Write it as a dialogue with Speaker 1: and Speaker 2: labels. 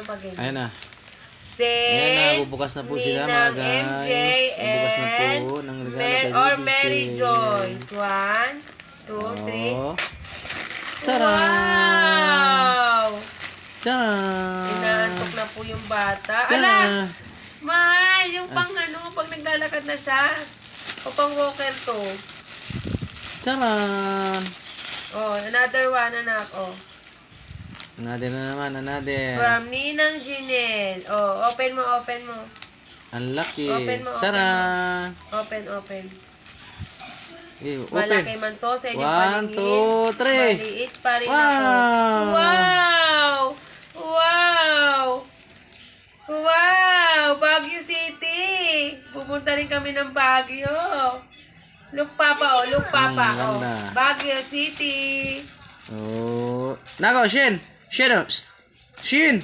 Speaker 1: pag-ganyan.
Speaker 2: Ayan na.
Speaker 1: Say,
Speaker 2: Ayan na, bubukas na po sila mga
Speaker 1: Ninang MJ
Speaker 2: guys. Bubukas na po
Speaker 1: and
Speaker 2: ng regalo kay
Speaker 1: or
Speaker 2: Baby
Speaker 1: Mary
Speaker 2: Shane.
Speaker 1: Joyce. 1, 2, 3.
Speaker 2: Oh. Tara!
Speaker 1: Wow!
Speaker 2: Tara!
Speaker 1: Inaantok na po yung bata.
Speaker 2: Tara!
Speaker 1: Ala! Mahal! Yung pang pag naglalakad na siya. O pang walker to.
Speaker 2: Tara!
Speaker 1: Oh, another one, anak. Oh.
Speaker 2: Another na naman, another.
Speaker 1: From Ninang Jinel. Oh, open mo.
Speaker 2: Ang laki.
Speaker 1: Open mo,
Speaker 2: Tara!
Speaker 1: Open.
Speaker 2: Eh, open.
Speaker 1: Malaki man to sa inyong
Speaker 2: 1,
Speaker 1: paningin.
Speaker 2: 2, 3.
Speaker 1: Maliit pa rin
Speaker 2: Wow!
Speaker 1: ako. Wow! Baguio City! Pupunta rin kami ng Baguio. Look Papa.
Speaker 2: Ganda.
Speaker 1: Baguio City.
Speaker 2: Oh. Nako, Shin! Shin! Shin!